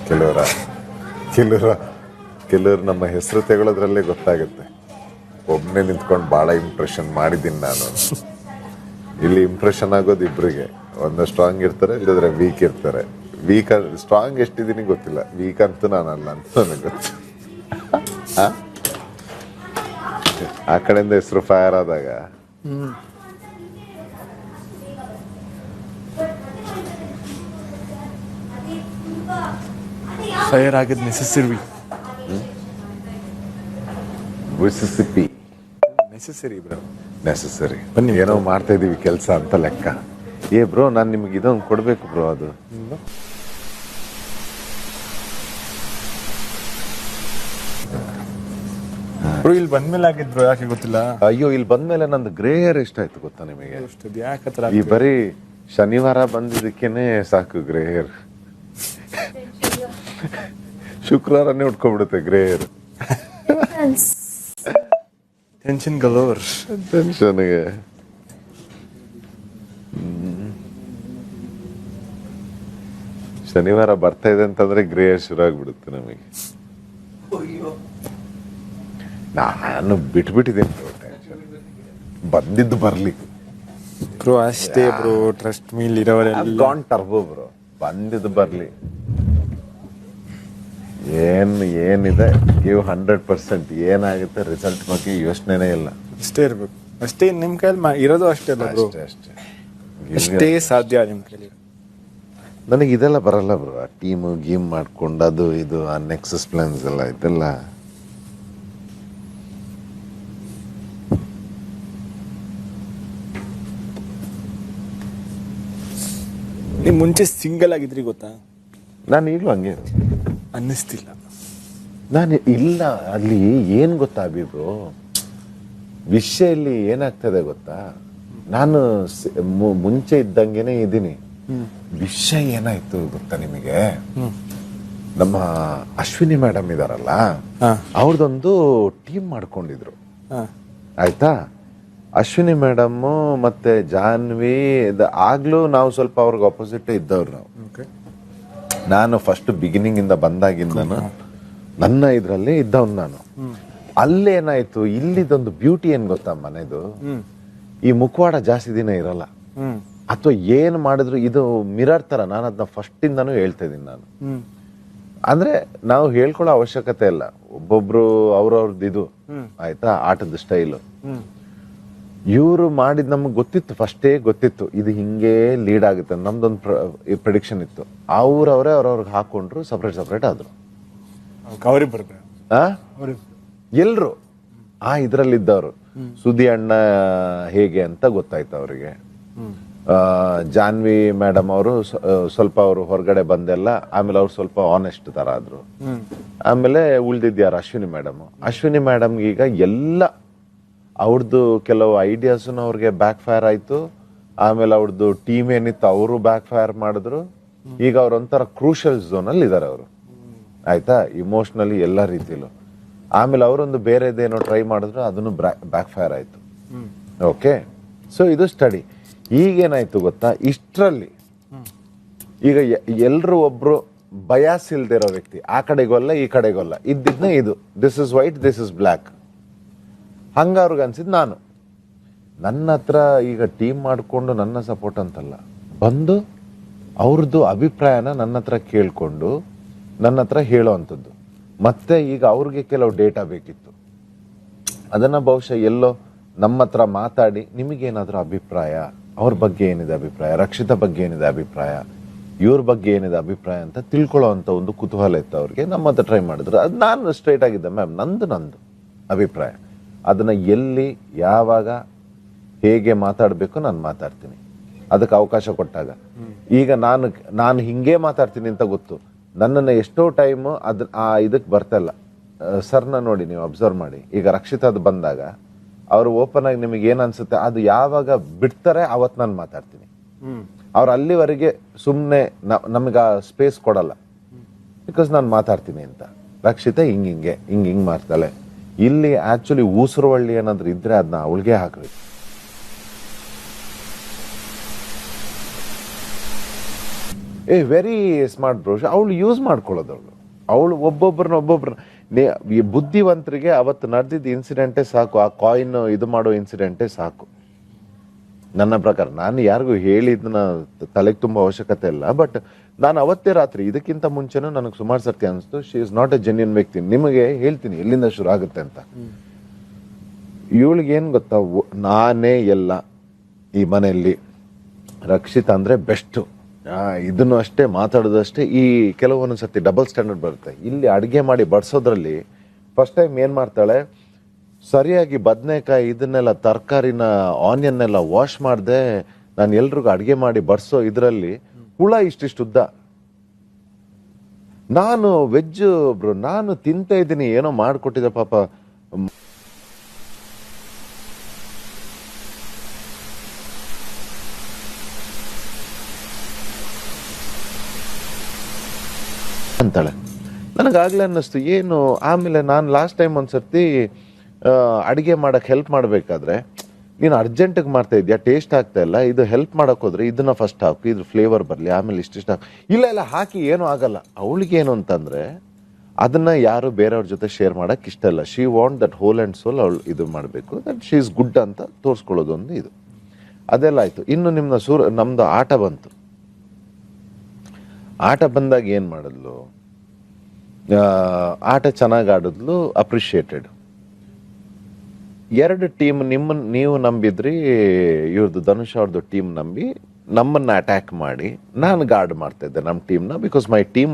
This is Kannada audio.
ಕೆಲವರ ಕೆಲವರ ಕೆಲವರು ನಮ್ಮ ಹೆಸರು ತೆಗೊಳ್ಳೋದ್ರಲ್ಲೇ ಗೊತ್ತಾಗುತ್ತೆ. ಒಬ್ಬನೇ ನಿಂತ್ಕೊಂಡು ಭಾಳ ಇಂಪ್ರೆಷನ್ ಮಾಡಿದ್ದೀನಿ ನಾನು. ಇಲ್ಲಿ ಇಂಪ್ರೆಷನ್ ಆಗೋದು ಇಬ್ಬರಿಗೆ. ಒಂದು ಸ್ಟ್ರಾಂಗ್ ಇರ್ತಾರೆ, ಇಲ್ಲದ್ರೆ ವೀಕ್ ಇರ್ತಾರೆ. ವೀಕ್ ಸ್ಟ್ರಾಂಗ್ ಎಷ್ಟಿದ್ದೀನಿ ಗೊತ್ತಿಲ್ಲ, ವೀಕ್ ಅಂತೂ ನಾನಲ್ಲ ಅಂತ ನನಗೆ ಗೊತ್ತು. ಆ ಕಡೆಯಿಂದ ಹೆಸರು ಫೈರ್ ಆದಾಗ ಫೈರ್ ಆಗಿದ್ ನೆಸೆಸರಿ ಬ್ರೋ. ನೆಸಸರಿ ಬನ್ನಿ. ಏನೋ ಮಾಡ್ತಾ ಇದೀವಿ ಕೆಲಸ ಅಂತ ಲೆಕ್ಕ. ಬ್ರೋ ನಾನು ನಿಮ್ಗೆ ಇದೊಂದು ಕೊಡ್ಬೇಕು ಬ್ರೋ. ಅದು ಬ್ರೋ ಇಲ್ಲಿ ಬಂದ್ಮೇಲೆ ಆಗಿದ್ರು ಯಾಕೆ ಗೊತ್ತಿಲ್ಲ. ಅಯ್ಯೋ, ಇಲ್ಲಿ ಬಂದ್ಮೇಲೆ ನಂದು ಗ್ರೇ ಹೇರ್ ಎಷ್ಟಾಯ್ತು ಗೊತ್ತಾ ನಿಮಗೆ? ಯಾಕತ್ರ ಈ ಬರೀ ಶನಿವಾರ ಬಂದಿದ್ದಕ್ಕೇನೆ ಸಾಕು ಗ್ರೇ ಹೇರ್. ಶುಕ್ರವಾರನೇ ಉಟ್ಕೊಬಿಡುತ್ತೆ ಗ್ರೇ ಹೇರ್. Tension galore. ಟೆನ್ಷನ್ಗೆ ಶನಿವಾರ ಬರ್ತಾ ಇದೆ ಅಂತಂದ್ರೆ ಗ್ರೇ ಹೇರ್ ಶುರು ಆಗ್ಬಿಡುತ್ತೆ ನಮಗೆ. ನಾನು ಬಿಟ್ಬಿಟ್ಟಿದ್ದೀನಿ ಟೆನ್ಷನ್. ಬಂದಿದ್ದು ಬರ್ಲಿ ಬ್ರೋ ಅಷ್ಟೇ ಬ್ರೋ. ಟ್ರಸ್ಟ್ ಮೀಲ್ ಇರೋರೆಲ್ಲ ಗಾನ್ ಟರ್ಬೋ ಬ್ರೋ. ಬಂದಿದ್ದು ಬರ್ಲಿ. ಏನಿದೆ ಗಿವ್ 100%. ಏನಾಗುತ್ತೆ ರಿಸಲ್ಟ್ ಬಗ್ಗೆ ಯೋಚನೆನೇ ಇಲ್ಲ. ಅಷ್ಟೇ ಇರ್ಬೇಕು. ಅಷ್ಟೇ ನಿಮ್ ಕೈಯಲ್ಲಿ ಇರೋದು ಅಷ್ಟೇ ಅಲ್ಲ ಬ್ರೋ. ಅಷ್ಟೇ ಅಷ್ಟೇ ಸಾಧ್ಯ ನಿಮ್ ಕೈಲಿ. ನನಗೆ ಇದೆಲ್ಲ ಬರಲ್ಲ ಬ್ರೋ. ಆ ಟೀಮು ಗೀಮ್ ಮಾಡ್ಕೊಂಡು ಅದು ಇದು ಆ ನೆಕ್ಸಸ್ ಪ್ಲಾನ್ಸ್ ಎಲ್ಲ ಇದೆಲ್ಲ ನೀವು ಮುಂಚೆ ಸಿಂಗಲ್ ಆಗಿದ್ರಿ ಗೊತ್ತಾ? ನಾನು ಈಗಲೂ ಹಂಗೆ ಅನ್ನಿಸ್ತಿಲ್ಲ. ನಾನು ಇಲ್ಲ. ಅಲ್ಲಿ ಏನು ಗೊತ್ತಾ ಅಭಿ ಬ್ರೋ, ವಿಷಯ ಇಲ್ಲಿ ಏನಾಗ್ತದೆ ಗೊತ್ತಾ, ನಾನು ಮುಂಚೆ ಇದ್ದಂಗೆನೆ ಇದ್ದೀನಿ. ವಿಷಯ ಏನಾಯ್ತು ಗೊತ್ತಾ ನಿಮಗೆ? ನಮ್ಮ ಅಶ್ವಿನಿ ಮೇಡಮ್ ಇದಾರಲ್ಲ, ಅವ್ರದೊಂದು ಟೀಮ್ ಮಾಡ್ಕೊಂಡಿದ್ರು ಆಯ್ತಾ. ಅಶ್ವಿನಿ ಮೇಡಮ್ ಮತ್ತೆ ಜಾನ್ವಿ ಆಗ್ಲೂ ನಾವು ಸ್ವಲ್ಪ ಅವ್ರಿಗೆ ಅಪೋಸಿಟ್ ಇದ್ದವ್ರು ನಾವು. ನಾನು ಫಸ್ಟ್ ಬಿಗಿನಿಂಗ್ ಇಂದ ಬಂದಾಗಿಂದನು ನನ್ನ ಇದ್ರಲ್ಲಿ ಇದ್ದವನು ನಾನು. ಅಲ್ಲೇನಾಯ್ತು, ಇಲ್ಲಿದೊಂದು ಬ್ಯೂಟಿ ಏನ್ ಗೊತ್ತಾ ಮನೆದು, ಈ ಮುಖವಾಡ ಜಾಸ್ತಿ ದಿನ ಇರಲ್ಲ. ಅಥವಾ ಏನ್ ಮಾಡಿದ್ರು ಇದು ಮಿರರ್ ತರ. ನಾನು ಅದನ್ನ ಫಸ್ಟ್ ಇಂದಾನು ಹೇಳ್ತಾ ಇದೀನಿ ನಾನು. ಅಂದ್ರೆ ನಾವು ಹೇಳ್ಕೊಳ್ಳೋ ಅವಶ್ಯಕತೆ ಇಲ್ಲ. ಒಬ್ಬೊಬ್ರು ಅವ್ರವ್ರದ್ದು ಇದು ಆಯ್ತಾ, ಆಟದ ಸ್ಟೈಲು. ಇವರು ಮಾಡಿದ್ ನಮ್ಗೆ ಗೊತ್ತಿತ್ತು, ಫಸ್ಟೇ ಗೊತ್ತಿತ್ತು ಇದು ಹಿಂಗೆ ಲೀಡ್ ಆಗುತ್ತೆ. ನಮ್ದೊಂದು ಪ್ರೆಡಿಕ್ಷನ್ ಇತ್ತು. ಅವ್ರವ್ರಿಗೆ ಹಾಕೊಂಡ್ರು, ಸಪ್ರೇಟ್ ಆದ್ರು. ಎಲ್ರು ಆ ಇದ್ರಲ್ಲಿದ್ದವ್ರು. ಸುದಿ ಅಣ್ಣ ಹೇಗೆ ಅಂತ ಗೊತ್ತಾಯ್ತು ಅವರಿಗೆ. ಜಾನ್ವಿ ಮೇಡಮ್ ಅವರು ಸ್ವಲ್ಪ ಅವರು ಹೊರಗಡೆ ಬಂದೆಲ್ಲ. ಆಮೇಲೆ ಅವ್ರು ಸ್ವಲ್ಪ ಆನೆಸ್ಟ್ ತರ ಆದ್ರು. ಆಮೇಲೆ ಉಳ್ದಿದ್ಯಾರು ಅಶ್ವಿನಿ ಮೇಡಮ್ ಈಗ ಎಲ್ಲ ಅವ್ರದ್ದು ಕೆಲವು ಐಡಿಯಾಸ್ ಅವ್ರಿಗೆ ಬ್ಯಾಕ್ ಫೈರ್ ಆಯ್ತು. ಆಮೇಲೆ ಅವ್ರದ್ದು ಟೀಮ್ ಏನಿತ್ತು ಅವರು ಬ್ಯಾಕ್ ಫೈರ್ ಮಾಡಿದ್ರು. ಈಗ ಅವ್ರ ಒಂಥರ ಕ್ರೂಷಲ್ ಝೋನ್ ಅಲ್ಲಿ ಇದಾರೆ ಅವರು ಆಯ್ತಾ, ಇಮೋಷನಲಿ ಎಲ್ಲ ರೀತಿಲೂ. ಆಮೇಲೆ ಅವರೊಂದು ಬೇರೆದೇನೋ ಟ್ರೈ ಮಾಡಿದ್ರು, ಅದನ್ನು ಬ್ಯಾಕ್ ಫೈರ್ ಆಯ್ತು. ಓಕೆ, ಸೊ ಇದು ಸ್ಟಡಿ. ಈಗೇನಾಯ್ತು ಗೊತ್ತಾ, ಇಷ್ಟರಲ್ಲಿ ಈಗ ಎಲ್ರು ಒಬ್ರು ಬಯಾಸ್ ಇಲ್ದಿರೋ ವ್ಯಕ್ತಿ, ಆ ಕಡೆಗೊಲ್ಲ ಈ ಕಡೆಗೊಲ್ಲ ಇದ್ದಿದ್ನ ಇದು this is white this is black ಹಂಗ ಅವ್ರಿಗೆ ಅನ್ಸಿದ್. ನಾನು ನನ್ನ ಹತ್ರ ಈಗ ಟೀಮ್ ಮಾಡಿಕೊಂಡು ನನ್ನ ಸಪೋರ್ಟ್ ಅಂತಲ್ಲ, ಬಂದು ಅವ್ರದ್ದು ಅಭಿಪ್ರಾಯನ ನನ್ನ ಹತ್ರ ಕೇಳ್ಕೊಂಡು ನನ್ನ ಹತ್ರ ಹೇಳೋ ಅಂಥದ್ದು. ಮತ್ತೆ ಈಗ ಅವ್ರಿಗೆ ಕೆಲವು ಡೇಟಾ ಬೇಕಿತ್ತು. ಅದನ್ನ ಬಹುಶಃ ಎಲ್ಲೋ ನಮ್ಮ ಹತ್ರ ಮಾತಾಡಿ, ನಿಮಗೇನಾದ್ರೂ ಅಭಿಪ್ರಾಯ, ಅವ್ರ ಬಗ್ಗೆ ಏನಿದೆ ಅಭಿಪ್ರಾಯ, ರಕ್ಷಿತಾ ಬಗ್ಗೆ ಏನಿದೆ ಅಭಿಪ್ರಾಯ, ಇವ್ರ ಬಗ್ಗೆ ಏನಿದೆ ಅಭಿಪ್ರಾಯ ಅಂತ ತಿಳ್ಕೊಳ್ಳೋ ಅಂತ ಒಂದು ಕುತೂಹಲ ಇತ್ತು ಅವ್ರಿಗೆ. ನಮ್ಮ ಹತ್ರ ಟ್ರೈ ಮಾಡಿದ್ರು. ಅದು ನಾನು ಸ್ಟ್ರೈಟ್ ಆಗಿದ್ದೆ, ಮ್ಯಾಮ್ ನಂದು ಅಭಿಪ್ರಾಯ, ಅದನ್ನ ಎಲ್ಲಿ ಯಾವಾಗ ಹೇಗೆ ಮಾತಾಡಬೇಕು ನಾನು ಮಾತಾಡ್ತೀನಿ, ಅದಕ್ಕೆ ಅವಕಾಶ ಕೊಟ್ಟಾಗ. ಈಗ ನಾನು ಹಿಂಗೆ ಮಾತಾಡ್ತೀನಿ ಅಂತ ಗೊತ್ತು. ನನ್ನನ್ನು ಎಷ್ಟೋ ಟೈಮ್ ಇದಕ್ಕೆ ಬರ್ತಲ್ಲ. ಸರ್ನ ನೋಡಿ ನೀವು ಅಬ್ಸರ್ವ್ ಮಾಡಿ. ಈಗ ರಕ್ಷಿತಾದ್ ಬಂದಾಗ ಅವರು ಓಪನ್ ಆಗಿ ನಿಮಗೆ ಏನ್ ಅನ್ಸುತ್ತೆ ಅದು ಯಾವಾಗ ಬಿಡ್ತಾರೆ ಅವತ್ತು ನಾನು ಮಾತಾಡ್ತೀನಿ. ಅವ್ರು ಅಲ್ಲಿವರೆಗೆ ಸುಮ್ಮನೆ ನಮಗೆ ಸ್ಪೇಸ್ ಕೊಡಲ್ಲ, ಬಿಕಾಸ್ ನಾನು ಮಾತಾಡ್ತೀನಿ ಅಂತ. ರಕ್ಷಿತಾ ಹಿಂಗೆ ಮಾಡ್ತಾಳೆ. ಇಲ್ಲಿ ಆಕ್ಚುಲಿ ಊಸರವಳ್ಳಿ ಏನಾದ್ರು ಇದ್ರೆ ಅದನ್ನ ಅವಳಿಗೆ ಹಾಕ್ಬೇಕು. Very smart bro. ಅವಳು ಯೂಸ್ ಮಾಡ್ಕೊಳ್ಳೋದು ಅವಳು ಒಬ್ಬೊಬ್ಬರನ್ನ ಈ ಬುದ್ಧಿವಂತರಿಗೆ ಅವತ್ತು ನಡೆದಿದ್ದ ಇನ್ಸಿಡೆಂಟೇ ಸಾಕು, ಆ ಕಾಯಿನ್ ಇದು ಮಾಡೋ ಇನ್ಸಿಡೆಂಟೇ ಸಾಕು ನನ್ನ ಪ್ರಕಾರ. ನಾನು ಯಾರಿಗೂ ಹೇಳಿದ್ನ ತಲೆಗೆ ತುಂಬ ಅವಶ್ಯಕತೆ ಇಲ್ಲ. ಬಟ್ ನಾನು ಅವತ್ತೇ ರಾತ್ರಿ ಇದಕ್ಕಿಂತ ಮುಂಚೆನೂ ನನಗೆ ಸುಮಾರು ಸರ್ತಿ ಅನಿಸ್ತು she is not A genuine ವ್ಯಕ್ತಿ. ನಿಮಗೆ ಹೇಳ್ತೀನಿ ಎಲ್ಲಿಂದ ಶುರು ಆಗುತ್ತೆ ಅಂತ. ಇವಳಿಗೇನು ಗೊತ್ತಾ, ನಾನೇ ಎಲ್ಲ ಈ ಮನೆಯಲ್ಲಿ, ರಕ್ಷಿತ್ ಅಂದರೆ ಬೆಸ್ಟು, ಇದನ್ನು ಅಷ್ಟೇ ಮಾತಾಡೋದಷ್ಟೇ. ಈ ಕೆಲವೊಂದು ಸರ್ತಿ ಡಬಲ್ ಸ್ಟ್ಯಾಂಡರ್ಡ್ ಬರುತ್ತೆ. ಇಲ್ಲಿ ಅಡುಗೆ ಮಾಡಿ ಬಡಿಸೋದ್ರಲ್ಲಿ ಫಸ್ಟ್ ಟೈಮ್ ಏನು ಮಾಡ್ತಾಳೆ, ಸರಿಯಾಗಿ ಬದನೆಕಾಯಿ ಇದನ್ನೆಲ್ಲ ತರಕಾರಿನ ಆನಿಯನ್ನೆಲ್ಲ ವಾಶ್ ಮಾಡಿದೆ ನಾನು ಎಲ್ರಿಗೂ ಅಡುಗೆ ಮಾಡಿ ಬಡಿಸೋ ಇದರಲ್ಲಿ ಹುಳ ಇಷ್ಟಿಷ್ಟು ಉದ್ದ. ನಾನು ವೆಜ್ ಬ್ರೋ, ನಾನು ತಿಂತಾ ಇದ್ದೀನಿ, ಏನೋ ಮಾಡಿಕೊಟ್ಟಿದ್ದೆ ಪಾಪ. ಅಂತಾಳೆ. ನನಗಾಗಲೇ ಅನ್ನಿಸ್ತು ಏನು. ಆಮೇಲೆ ನಾನು ಲಾಸ್ಟ್ ಟೈಮ್ ಒಂದ್ಸರ್ತಿ ಅಡುಗೆ ಮಾಡೋಕ್ಕೆ ಹೆಲ್ಪ್ ಮಾಡಬೇಕಾದ್ರೆ, ನೀನು ಅರ್ಜೆಂಟಿಗೆ ಮಾಡ್ತಾ ಇದೆಯಾ, ಟೇಸ್ಟ್ ಆಗ್ತಾ ಇಲ್ಲ, ಇದು ಹೆಲ್ಪ್ ಮಾಡೋಕೆ ಹೋದ್ರೆ ಇದನ್ನ ಫಸ್ಟ್ ಹಾಕು, ಇದ್ರ ಫ್ಲೇವರ್ ಬರಲಿ, ಆಮೇಲೆ ಇಷ್ಟಿಷ್ಟು ಹಾಕು. ಇಲ್ಲ ಹಾಕಿ ಏನೂ ಆಗಲ್ಲ. ಅವಳಿಗೇನು ಅಂತಂದರೆ ಅದನ್ನು ಯಾರು ಬೇರೆಯವ್ರ ಜೊತೆ ಶೇರ್ ಮಾಡೋಕ್ಕೆ ಇಷ್ಟ ಇಲ್ಲ. She want that whole and soul ಅವಳು ಇದು ಮಾಡಬೇಕು, ದಟ್ ಶಿ ಈಸ್ ಗುಡ್ ಅಂತ ತೋರಿಸ್ಕೊಳ್ಳೋದು ಒಂದು ಇದು. ಅದೆಲ್ಲ ಆಯಿತು. ಇನ್ನು ನಮ್ಮದು ಆಟ ಬಂತು. ಆಟ ಬಂದಾಗ ಏನು ಮಾಡಿದ್ಲು, ಆಟ ಚೆನ್ನಾಗಿ ಆಡಿದ್ಲು, ಅಪ್ರಿಷಿಯೇಟೆಡ್. 2 ಟೀಮ್ ನೀವು ನಂಬಿದ್ರಿ, ಇವ್ರದ್ದು ಧನುಷ್ ಅವ್ರದ್ದು ಟೀಮ್ ನಂಬಿ ನಮ್ಮನ್ನು ಅಟ್ಯಾಕ್ ಮಾಡಿ ನಾನು ಗಾರ್ಡ್ ಮಾಡ್ತಾ ಇದ್ದೆ ನಮ್ಮ ಟೀಮ್ನ. Because my team